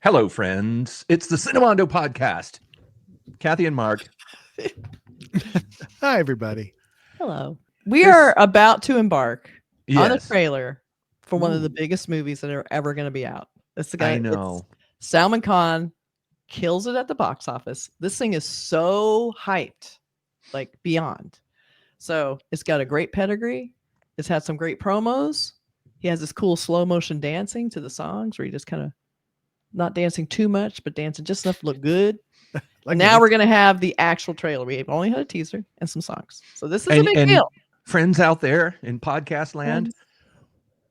Hello, friends. It's the Cinemondo podcast. Kathy and Mark. Hi, everybody. Hello. We are about to embark on a Yes. trailer for one of the biggest movies that are ever going to be out. It's the guy. I know. Salman Khan kills it at the box office. This thing is so hyped, like beyond. So it's got a great pedigree. It's had some great promos. He has this cool slow motion dancing to the songs where he just kind of not dancing too much, but dancing just enough to look good. Like now we're going to have the actual trailer. We've only had a teaser and some songs. So this is a big deal. Friends out there in podcast land,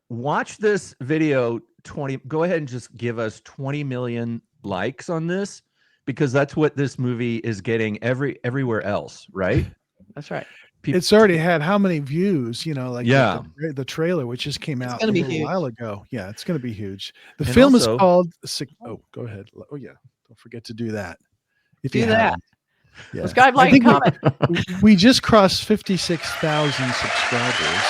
watch this video 20. Go ahead and just give us 20 million likes on this, because that's what this movie is getting everywhere else, right? That's right. It's already had how many views, like the trailer, which just came out a while ago. Yeah, it's going to be huge. The film is called go ahead. Oh yeah. Don't forget to do that. If you that. Yeah. Subscribe, like, and comment. We just crossed 56,000 subscribers.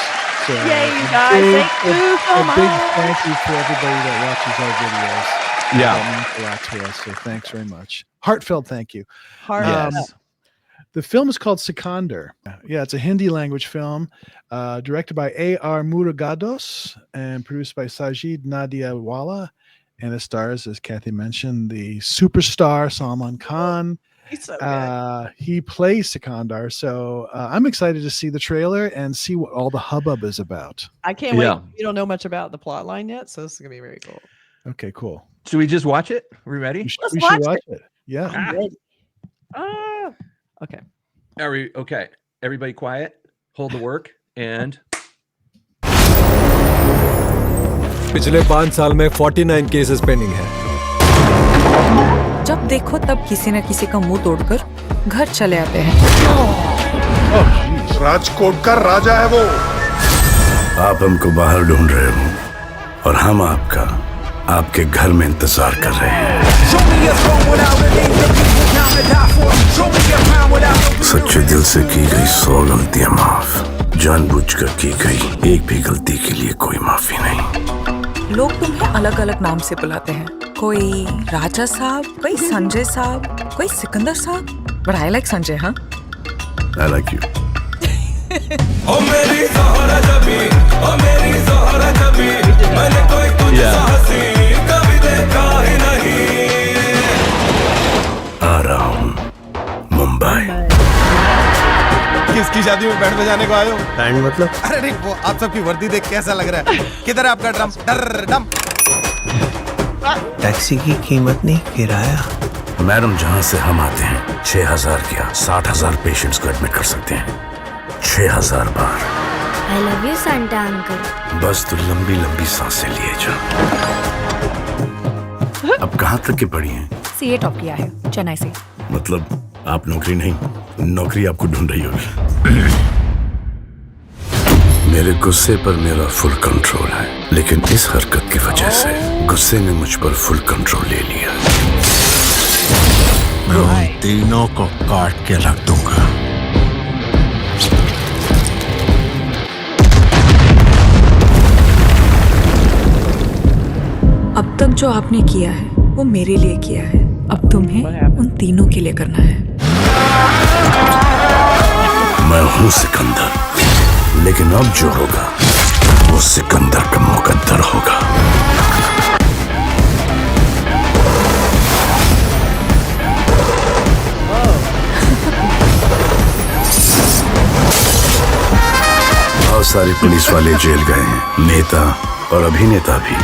So yay, you guys. Thank you so much. A big thank you for everybody that watches our videos. Yeah. That means a lot to us. So thanks very much. Heartfelt thank you. Yes. The film is called Sikandar. Yeah, it's a Hindi language film directed by A.R. Murugadoss and produced by Sajid Nadiadwala. And it stars, as Kathy mentioned, the superstar Salman Khan. He's so good. He plays Sikandar. So I'm excited to see the trailer and see what all the hubbub is about. I can't wait. You don't know much about the plot line yet, so this is going to be very cool. Okay, cool. Should we just watch it? Are we ready? We should watch it. Yeah. Okay. Are we okay? Everybody quiet. Hold the work and. पिछले 5 साल में 49 cases pending है। जब देखो तब किसी न किसी का मुंह तोड़कर घर चले आते हैं। राजकोट का राजा है वो। आप हमको बाहर ढूंढ रहे हो और हम आपके घर में इंतजार कर रहे हैं। सच्चे दिल से की गई 100 गलतियां माफ, जानबूझकर की गई एक भी गलती के लिए कोई माफी नहीं। लोग तुम्हें अलग अलग नाम से बुलाते हैं, कोई राजा साहब, कोई संजय साहब, कोई सिकंदर साहब, but I like संजय, हाँ? I like you. ओ मेरी ज़ोहरा जबी, ओ मेरी ज़ोहरा जबी, मैंने कोई तुझे हंसी कभी देखा ही नहीं। आ रहा हूँ मुंबई। किसकी शादी में बैंड बजाने को आए हो? बैंड मतलब? अरे नहीं, वो आप सबकी वर्दी देख कैसा लग रहा है? किधर है आपका ड्रम? डम। टैक्सी की कीमत नहीं, किराया। मैडम, जहाँ से हम आते हैं 6,000 क्या 60,000 पेशेंट्स को एडमिट कर सकते हैं 6,000 बार। I love you, Santa uncle. बस तू लंबी लंबी सांसें लिए जा। अब कहाँ तक की पढ़ी हैं? सीए टॉप किया है चेन्नई से। मतलब आप नौकरी नहीं, नौकरी आपको ढूंढ रही होगी। मेरे गुस्से पर मेरा फुल कंट्रोल है, लेकिन इस हरकत की वजह से गुस्से ने मुझ पर फुल कंट्रोल ले लिया। मैं उन तीनों को काट के रख दूंगा। अब तक जो आपने किया है वो मेरे लिए किया है, अब तुम्हें उन तीनों के लिए करना है। मैं हूँ सिकंदर, लेकिन अब जो होगा वो सिकंदर का मुकद्दर होगा। बहुत सारे पुलिस वाले जेल गए हैं, नेता और अभिनेता भी।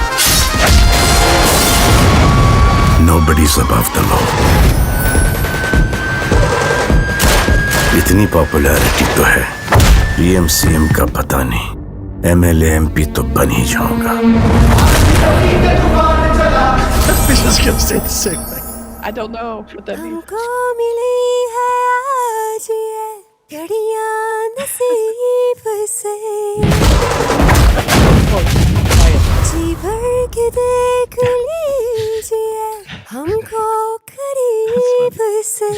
Nobody's above the law. इतनी पॉपुलैरिटी तो है, पीएम सीएम का पता नहीं, एमएलए एमपी तो बन ही जाऊंगा। I don't know what that means. हमको मिली है आज ये घड़ियां नसीब से, जी भर के देख लीजिए हमको करीब से।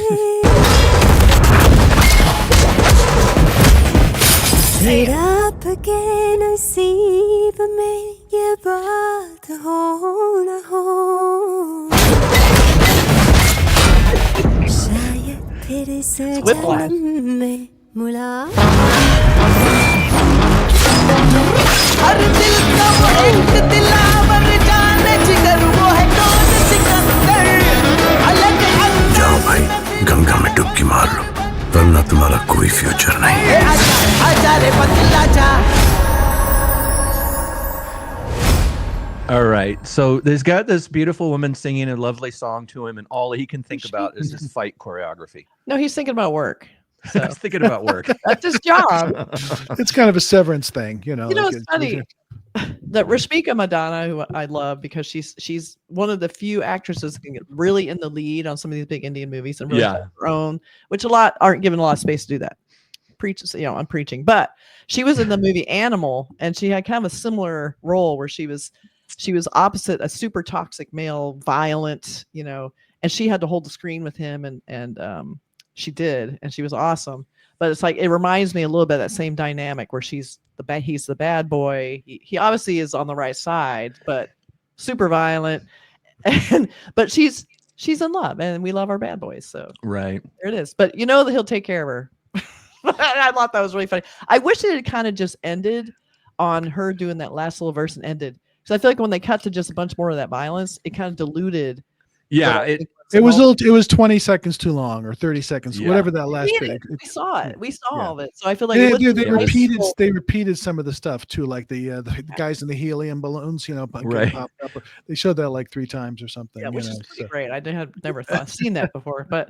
फिर आपके नसीब में ये बात हो न हो। फिर इस whiplash. जन्म में मुलाकात हर दिल का वो एक दिलावर जाने जिगर वो है कौन सिकंदर अलग अंदाज जाओ भाई, गंगा में डुबकी मार लो, वरना तुम्हारा कोई फ्यूचर नहीं है। आजा रे बदला जा All right. So he's got this beautiful woman singing a lovely song to him, and all he can think about is his fight choreography. No, he's thinking about work. So He's thinking about work. that's his job. It's kind of a severance thing, you know. You know, like it's funny that Rashmika Mandanna, who I love because she's one of the few actresses that can get really in the lead on some of these big Indian movies and really Yeah. hold her own, which a lot aren't given a lot of space to do that. I'm preaching, but she was in the movie Animal, and she had kind of a similar role where she was opposite a super toxic male, violent, you know, and she had to hold the screen with him, and she did, and she was awesome. But it's like it reminds me a little bit of that same dynamic where he's the bad boy. He obviously is on the right side, but super violent, but she's in love, and we love our bad boys. So Right. there it is. But you know that he'll take care of her. I thought that was really funny. I wish it had kind of just ended on her doing that last little verse and ended. So I feel like when they cut to just a bunch more of that violence, it kind of diluted. Yeah. it was 20 seconds too long or 30 seconds, Yeah. whatever that last bit. We saw it. We saw Yeah. all of it. So I feel like They repeated some of the stuff too, like the guys in the helium balloons, you know, Right. popped up. They showed that like 3 times or something. Yeah, you which know, is pretty so. great. I had never seen that before, but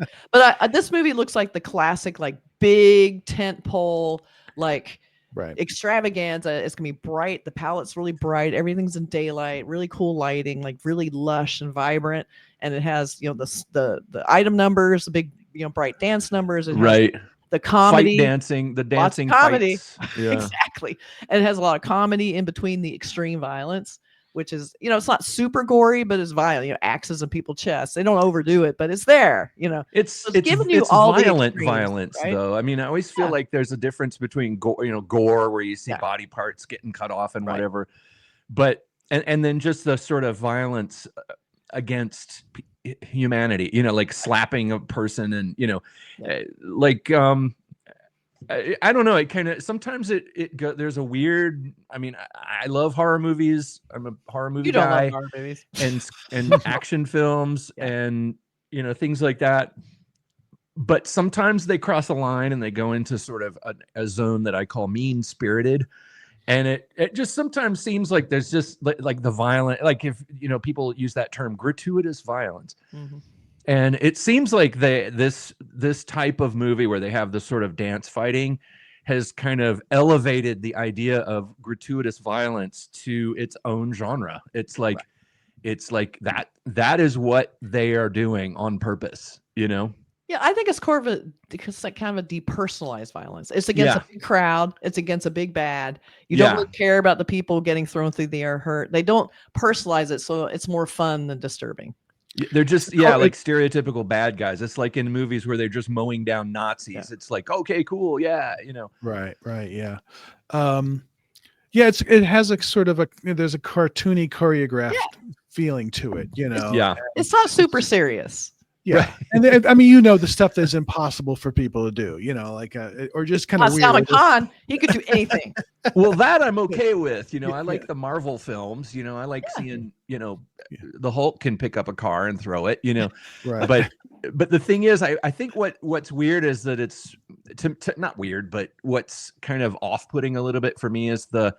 this movie looks like the classic, like big tent pole, like Right. extravaganza. It's gonna be bright. The palette's really bright. Everything's in daylight. Really cool lighting, like really lush and vibrant. And it has, you know, the item numbers, the big, you know, bright dance numbers. It has Right. the comedy, Fight dancing, the lots of dancing comedy. fights. Yeah. Exactly. And it has a lot of comedy in between the extreme violence, which is, you know, it's not super gory, but it's violent. You know, axes and people's chests. They don't overdo it, but it's there. You know, It's giving you it's all the violent extremes, violence right? though. I mean, I always feel Yeah. like there's a difference between gore where you see Yeah. body parts getting cut off and Right. whatever, but and then just the sort of violence against humanity. You know, like slapping a person and like I don't know. It kind of sometimes there's a weird. I mean, I love horror movies. I'm a horror movie You don't guy. love horror movies. and action films and things like that. But sometimes they cross a line and they go into sort of a zone that I call mean spirited. And it just sometimes seems like there's just like the violent, like if people use that term, gratuitous violence. Mm-hmm. And it seems like this type of movie where they have this sort of dance fighting has kind of elevated the idea of gratuitous violence to its own genre. It's like that is what they are doing on purpose, you know? Yeah, I think it's because like kind of a depersonalized violence. It's against a big crowd. It's against a big bad. You don't really care about the people getting thrown through the air hurt. They don't personalize it, so it's more fun than disturbing. They're just like stereotypical bad guys. It's like in movies where they're just mowing down Nazis. Yeah. It's like, okay, cool, yeah, Right, yeah. It has a sort of there's a cartoony choreographed feeling to it, you know. Yeah, it's not super serious. Yeah, right. And I mean, the stuff that's impossible for people to do, like, or just kind of weird. Salman Khan, he could do anything. Well, that I'm okay with. I like the Marvel films. I like seeing, the Hulk can pick up a car and throw it. Right. But the thing is, I think what's weird is that it's not weird, but what's kind of off-putting a little bit for me is the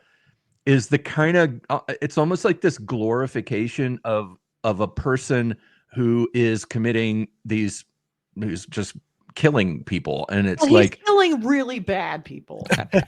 kind of it's almost like this glorification of a person who is committing who's just killing people, and it's he's killing really bad people.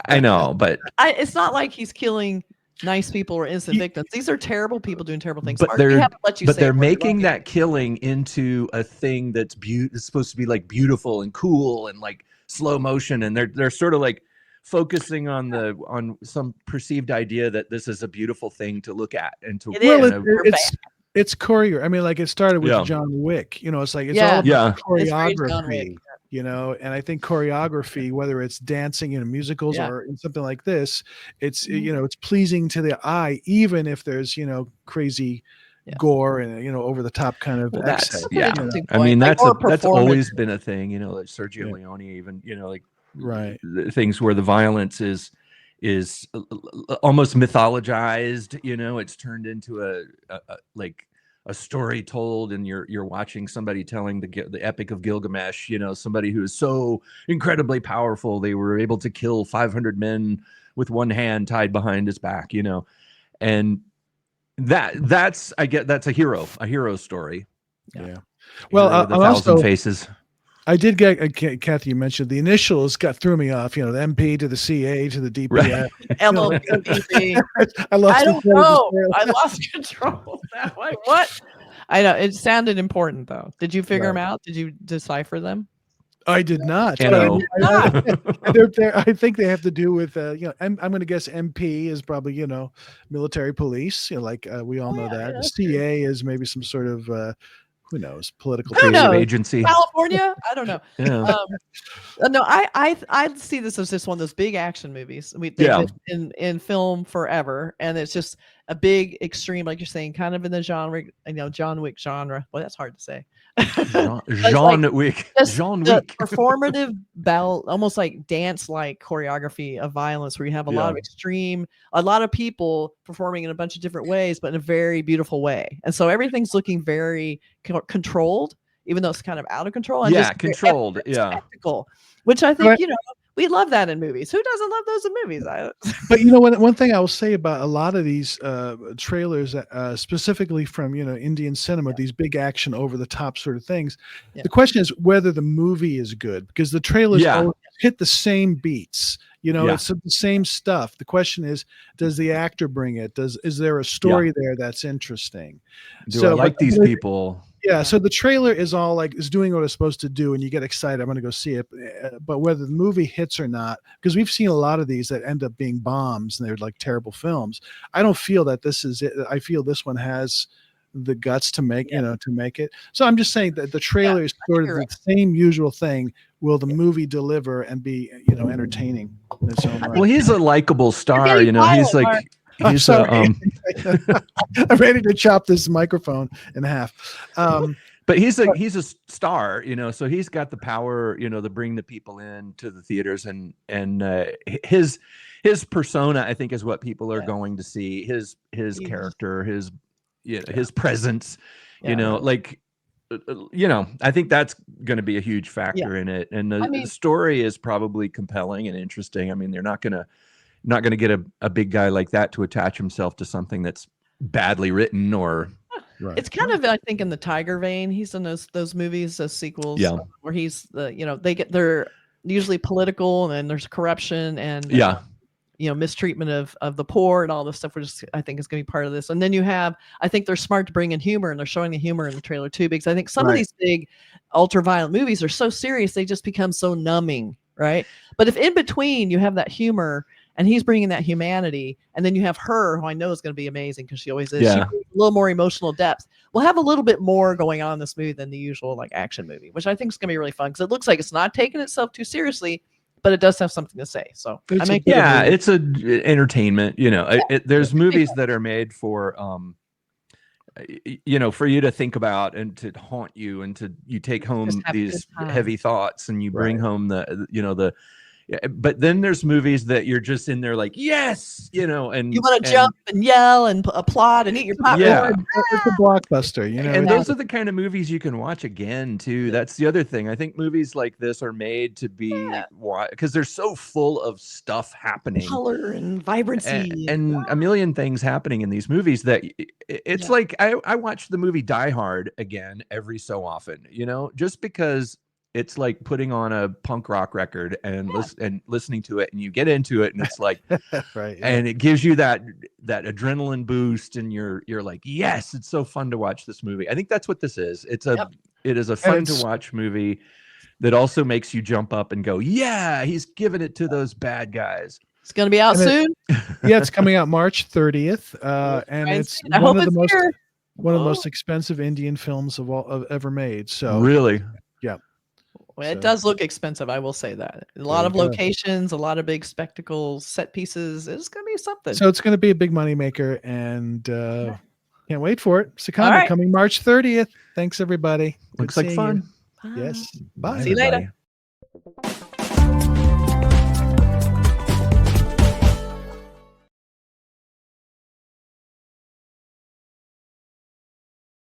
I know, but it's not like he's killing nice people or innocent victims. These are terrible people doing terrible things. But they're making that killing into a thing that's it's supposed to be like beautiful and cool and like slow motion, and they're sort of like focusing on some perceived idea that this is a beautiful thing to look at and to it's choreo. I mean, like it started with John Wick. It's like it's all about choreography. And I think choreography, whether it's dancing in musicals or in something like this, it's it's pleasing to the eye, even if there's crazy gore and over the top kind of Well, excess. that's yeah. Interesting I mean, point. Like, that's more always performative. been a thing. Like Sergio Yeah. Leone, even like Right. things where the violence is almost mythologized. It's turned into a story told, and you're watching somebody telling the Epic of Gilgamesh. Somebody who is so incredibly powerful they were able to kill 500 men with one hand tied behind his back. And that's a hero story. Yeah. Well, Hero with a thousand also faces. I did get Kathy. You mentioned the initials threw me off. The MP to the CA to the DPS. Right. LLPP. I lost. I don't control of know. the I lost control. That way. What? I know it sounded important though. Did you figure them out? Did you decipher them? I did not. No. I think they have to do with I'm going to guess MP is probably military police. We all know that. The CA is maybe some sort of who knows, political Creative agency. California? I don't know. Yeah. No, I see this as just one of those big action movies. They've been in film forever, and it's just a big extreme, like you're saying, kind of in the genre, John Wick genre. Well, that's hard to say. John Wick. Performative battle, almost like dance-like choreography of violence, where you have a lot of extreme, a lot of people performing in a bunch of different ways, but in a very beautiful way. And so everything's looking very controlled, even though it's kind of out of control. And just controlled. Spectacle, which I think we love that in movies. Who doesn't love those in movies? But one thing I will say about a lot of these trailers, specifically from Indian cinema, these big action, over the top sort of things. The question is whether the movie is good, because the trailers always hit the same beats. It's the same stuff. The question is, does the actor bring it? Is there a story there that's interesting? Do I like these people? Yeah, so the trailer is all is doing what it's supposed to do, and you get excited. I'm going to go see it, but whether the movie hits or not, because we've seen a lot of these that end up being bombs, and they're like terrible films. I don't feel that this is it. I feel this one has the guts to make to make it. So I'm just saying that the trailer is sort of the same usual thing. Will the movie deliver and be entertaining in its own right? Well, he's a likable star. He's like. He's I'm ready to chop this microphone in half. But he's a star, so he's got the power, to bring the people in to the theaters, and his persona, I think, is what people are going to see. His character, his presence, I think that's going to be a huge factor in it. And the story is probably compelling and interesting. I mean, they're not going to get a big guy like that to attach himself to something that's badly written or. Right. It's kind of, I think, in the Tiger vein. He's in those movies, those sequels, where he's they're usually political, and then there's corruption and mistreatment of the poor and all this stuff, which I think is going to be part of this. And then you have, I think they're smart to bring in humor, and they're showing the humor in the trailer too, because I think some of these big ultra violent movies are so serious they just become so numbing, right? But if in between you have that humor, and he's bringing that humanity, and then you have her, who I know is going to be amazing because she always is. She brings a little more emotional depth. We'll have a little bit more going on in this movie than the usual action movie, which I think is going to be really fun, because it looks like it's not taking itself too seriously, but it does have something to say. So it's a entertainment. There's movies that are made for for you to think about and to haunt you, and you take home these heavy thoughts, and you bring home the but then there's movies that you're just in there yes, and you want to jump and yell and applaud and eat your popcorn. Yeah, it's a blockbuster, And those are the kind of movies you can watch again too. That's the other thing. I think movies like this are made to be because they're so full of stuff happening, color and vibrancy, and a million things happening in these movies that it's like I watch the movie Die Hard again every so often, just because. It's like putting on a punk rock record and listening to it, and you get into it, and it's like, and it gives you that adrenaline boost, and you're like, yes, it's so fun to watch this movie. I think that's what this is. It is a fun to watch movie that also makes you jump up and go, yeah, he's giving it to those bad guys. It's going to be out soon. It's coming out March 30th, and it's one of the most expensive Indian films of ever made. So really, well, it does look expensive. I will say that. A lot of locations, a lot of big spectacles, set pieces. It's going to be something. So it's going to be a big money maker, and Can't wait for it. Sikandar right. coming March 30th. Thanks, everybody. Good Looks like seeing fun. you. Yes. Bye. See you later. Everybody.